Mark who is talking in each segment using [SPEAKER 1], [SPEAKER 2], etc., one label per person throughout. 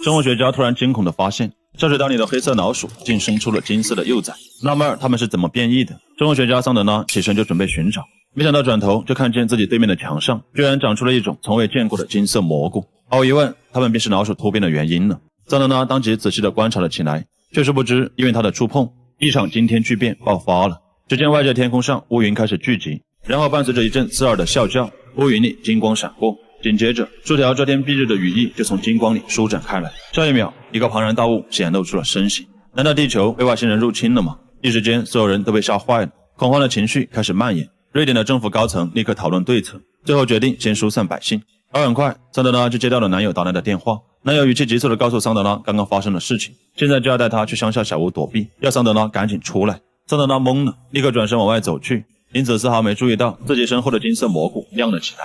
[SPEAKER 1] 生物学家突然惊恐地发现，下水道里的黑色老鼠竟生出了金色的幼崽。纳闷儿它们是怎么变异的？生物学家桑德拉起身就准备寻找，没想到转头就看见自己对面的墙上居然长出了一种从未见过的金色蘑菇。毫无疑问，它们便是老鼠突变的原因了。桑德拉当即仔细地观察了起来，却殊不知因为他的触碰，一场惊天巨变爆发了。只见外界天空上乌云开始聚集，然后伴随着一阵刺耳的啸叫，乌云里金光闪过，紧接着数条遮天蔽日的羽翼就从金光里舒展开来。下一秒，一个庞然大物显露出了身形。难道地球被外星人入侵了吗？一时间，所有人都被吓坏了，恐慌的情绪开始蔓延。瑞典的政府高层立刻讨论对策，最后决定先疏散百姓。而很快，桑德拉就接到了男友打来的电话。男友语气急促地告诉桑德拉刚刚发生的事情，现在就要带她去乡下小屋躲避，要桑德拉赶紧出来。桑德拉懵了，立刻转身往外走去，因此丝毫没注意到自己身后的金色蘑菇亮了起来。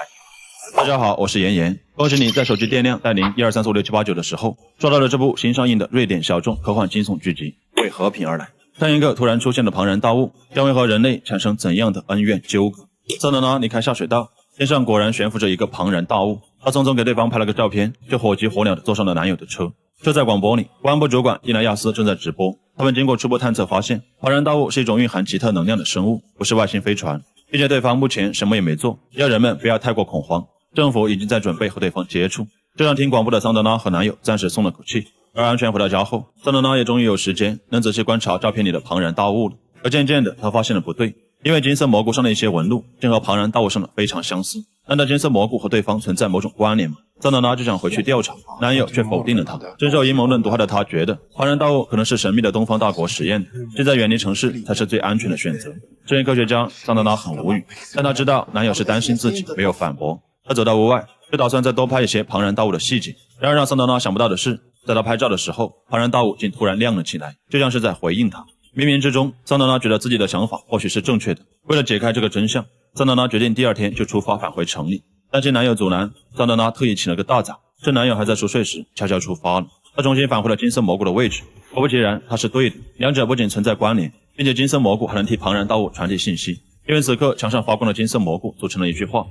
[SPEAKER 1] 大家好，我是妍妍，恭喜你在手机电量带领123456789的时候刷到了这部新上映的瑞典小众科幻惊悚剧集《为和平而来》。当一个突然出现的庞然大物将会和人类产生怎样的恩怨纠葛？桑德拉离开下水道，天上果然悬浮着一个庞然大物，他匆匆给对方拍了个照片，就火急火燎地坐上了男友的车。就在广播里，公安部主管伊莱亚斯正在直播。他们经过初步探测发现，庞然大物是一种蕴含奇特能量的生物，不是外星飞船，并且对方目前什么也没做，要人们不要太过恐慌。政府已经在准备和对方接触，这让听广播的桑德拉和男友暂时松了口气。而安全回到家后，桑德拉也终于有时间能仔细观察照片里的庞然大物了。而渐渐的，他发现了不对，因为金色蘑菇上的一些纹路正和庞然大物上的非常相似。难道金色蘑菇和对方存在某种关联吗？桑德拉就想回去调查，男友却否定了他。深受阴谋论毒害的他觉得庞然大物可能是神秘的东方大国实验的，现在远离城市才是最安全的选择。身为科学家，桑德拉很无语，但他知道男友是担心自己，没有反驳。他走到屋外，就打算再多拍一些庞然大物的细节。然而让桑德拉想不到的是，在他拍照的时候，庞然大物竟突然亮了起来，就像是在回应他。冥冥之中，桑德拉觉得自己的想法或许是正确的。为了解开这个真相，桑德拉决定第二天就出发返回城里。担心男友阻拦，桑德拉特意请了个大早，趁男友还在熟睡时悄悄出发了。他重新返回了金色蘑菇的位置，果不其然，他是对的，两者不仅存在关联，并且金色蘑菇还能替庞然大物传递信息。因为此刻墙上发光的金色蘑菇组成了一句话。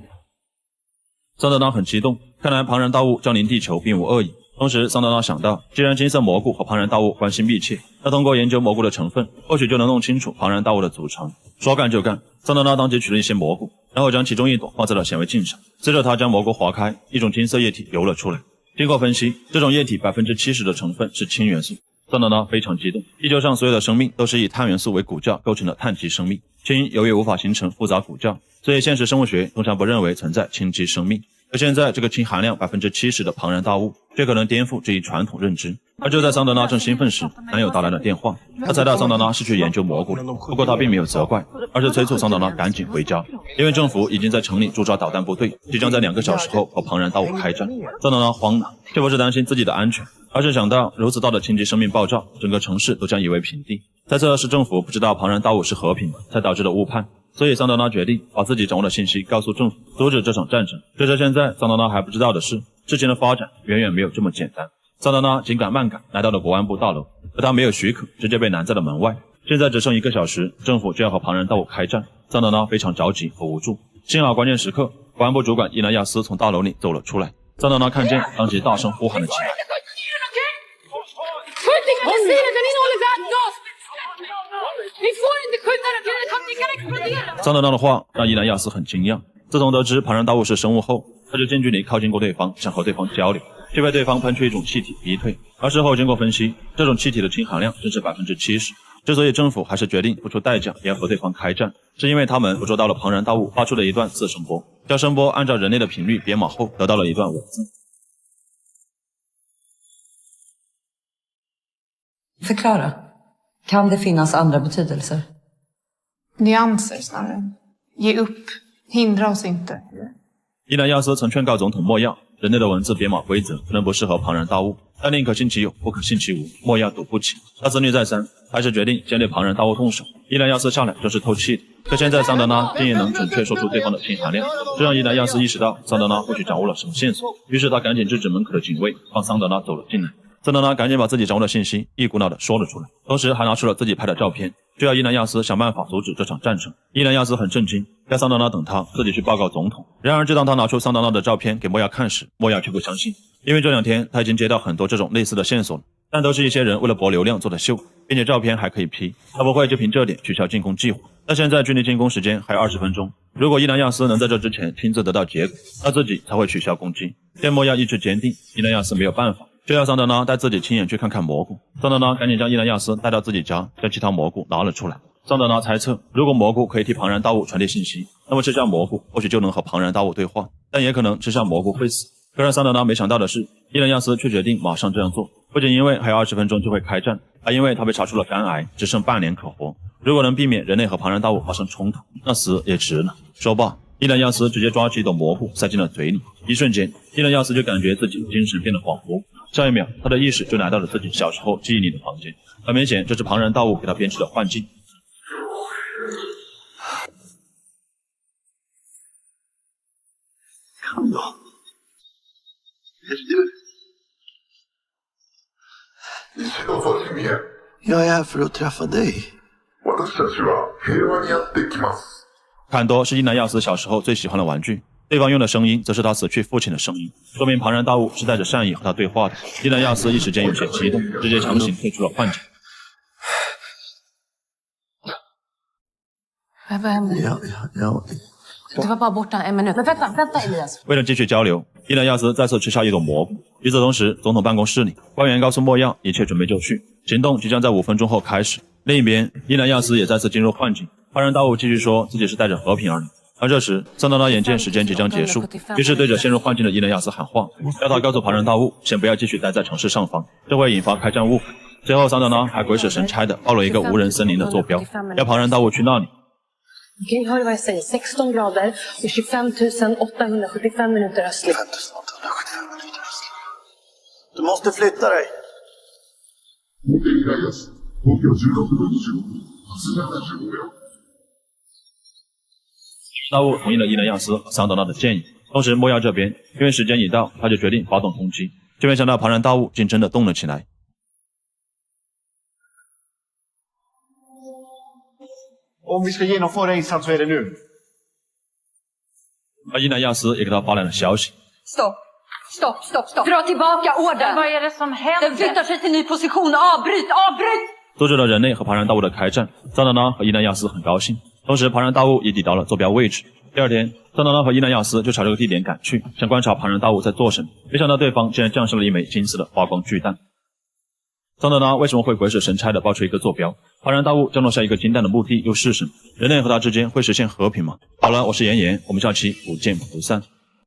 [SPEAKER 1] 桑德拉很激动，看来庞然大物降临地球并无恶意。同时，桑德拉想到，既然金色蘑菇和庞然大物关系密切，那通过研究蘑菇的成分，或许就能弄清楚庞然大物的组成。说干就干，桑德拉当即取了一些蘑菇，然后将其中一朵放在了显微镜上。随着他将蘑菇划开，一种金色液体流了出来。经过分析，这种液体 70% 的成分是氢元素。桑德拉非常激动，地球上所有的生命都是以碳元素为骨架构成的碳基生命，氢由于无法形成复杂骨架，所以现实生物学通常不认为存在氢基生命。而现在这个氢含量 70% 的庞然大物却可能颠覆这一传统认知。而就在桑德拉正兴奋时，男友打来了电话。他猜到桑德拉是去研究蘑菇的，不过他并没有责怪，而是催促桑德拉赶紧回家，因为政府已经在城里驻扎导弹部队，即将在2个小时后和庞然大物开战。桑德拉慌了，却不是担心自己的安全，而是想到如此大的氢基生命爆炸，整个城市都将夷为平地。猜测是政府不知道庞然大物是和平的，才导致的误判。所以桑德拉决定把自己掌握的信息告诉政府，阻止这场战争。只是现在桑德拉还不知道的是，事情的发展远远没有这么简单。桑德拉紧赶慢赶来到了国安部大楼，可他没有许可，直接被拦在了门外。现在只剩1个小时，政府就要和庞然大物开战，桑德拉非常着急和无助。幸好关键时刻，国安部主管伊莱亚斯从大楼里走了出来。桑德拉看见，当即大声呼喊了起来。桑德拉的话让伊莱亚斯很惊讶。自从得知庞然大物是生物后，他就近距离靠近过对方，想和对方交流，却被对方喷出一种气体逼退。而事后经过分析，这种气体的氢含量正是 70%。之所以政府还是决定付出代价也要和对方开战，是因为他们捕捉到了庞然大物发出的一段次声波，将声波按照人类的频率编码后，得到了一段文字。
[SPEAKER 2] Förklara. Kan det finnas andra betydelser?
[SPEAKER 3] Nyanser snarare. Ge upp. Hindra oss inte.
[SPEAKER 1] 伊莱亚斯曾劝告总统莫亚，人类的文字编码规则可能不适合庞然大物，但宁可信其有，不可信其无。莫亚赌不起，他思虑再三，还是决定先对庞然大物动手。伊莱亚斯下来就是透气的，可现在桑德拉竟也能准确说出对方的氢含量，这让伊莱亚斯意识到桑德拉或许掌握了什么线索。于是他赶紧制止门口的警卫，让桑德拉走了进来。桑德拉赶紧把自己掌握的信息一股脑的说了出来，同时还拿出了自己拍的照片，就要伊莱亚斯想办法阻止这场战争。伊莱亚斯很震惊，要桑德拉等他自己去报告总统。然而就当他拿出桑德拉的照片给莫亚看时，莫亚却不相信。因为这2天他已经接到很多这种类似的线索了，但都是一些人为了博流量做的秀，并且照片还可以 P， 他不会就凭这点取消进攻计划。但现在距离进攻时间还有20分钟，如果伊兰亚斯能在这之前亲自得到结果，那自己才会取消攻击。见莫亚意志坚定，伊兰亚斯没有办法，就要桑德拉带自己亲眼去看看蘑菇。桑德拉赶紧将伊兰亚斯带到自己家，将其他蘑菇拿了出来。桑德拉猜测，如果蘑菇可以替庞然大物传递信息，那么吃下蘑菇或许就能和庞然大物对话，但也可能吃下蘑菇会死。可让桑德拉没想到的是，伊兰亚斯却决定马上这样做，不仅因为还有20分钟就会开战，还因为他被查出了肝癌，只剩半年可活。如果能避免人类和庞然大物发生冲突，那死也值了。说罢，伊兰亚斯直接抓起一朵蘑菇塞进了嘴里，一瞬间，伊兰亚斯就感觉自己精神变得恍惚，下一秒，他的意识就来到了自己小时候记忆里的房间。很明显，这是庞然大物给他编织的幻境。
[SPEAKER 4] 看到。
[SPEAKER 5] 一緒の組織へ。
[SPEAKER 4] Jag är här för att träffa dig。
[SPEAKER 5] 私たちは平和にやってきます。
[SPEAKER 1] 坎多是伊南亚斯小时候最喜欢的玩具，对方用的声音则是他死去父亲的声音，说明庞然大物是带着善意和他对话的。伊南亚斯一时间有些激动，直接强行退出了幻境。
[SPEAKER 3] Vad hände? Det var bara borta en minut. Men vänta Elias。
[SPEAKER 1] 为了继续交流，伊南亚斯再次吃下一朵蘑菇。与此同时，总统办公室里，官员告诉莫亚一切准备就绪，行动即将在5分钟后开始。另一边，伊南亚斯也再次进入幻境。庞然大物继续说自己是带着和平而来。而这时，桑德拉眼见时间即将结束，于是对着陷入幻境的伊南亚斯喊话，要他告诉庞然大物，先不要继续待在城市上方，这会引发开战误会。最后，桑德拉还鬼使神差的报了一个无人森林的坐标，要庞然大物去那里。
[SPEAKER 6] Okej, hör du vad jag säger? 16 grader och 25 875 minuter östligt.
[SPEAKER 4] 25 875 minuter östligt. Du måste flytta dig.
[SPEAKER 5] 東京16分25分、75秒。
[SPEAKER 1] 大物同意了伊南亚斯和桑德拉的建议，同时莫亚这边因为时间已到，他就决定发动攻击，就没想到庞然大物竟真的动了起来。
[SPEAKER 7] Om vi ska genomföra insats så är det nu.
[SPEAKER 1] 而伊南亚斯也给他发来了消息。
[SPEAKER 2] Stopp. Dra tillbaka orden.
[SPEAKER 3] Vad är det som händer?
[SPEAKER 2] Den flyttar sig till ny position. Avbryt!
[SPEAKER 1] 阻止了人类和庞然大物的开战。桑德拉和伊南亚斯很高兴，同时庞然大物也抵达了坐标位置。第二天，桑德拉和伊南亚斯就朝这个地点赶去，想观察庞然大物在做什么。没想到对方竟然降生了一枚金色的发光巨蛋。桑德拉为什么会鬼使神差的报出一个坐标？庞然大物降落下一个金蛋的目的又是什么？人类和他之间会实现和平吗？好了，我是妍妍，我们下期不见不散。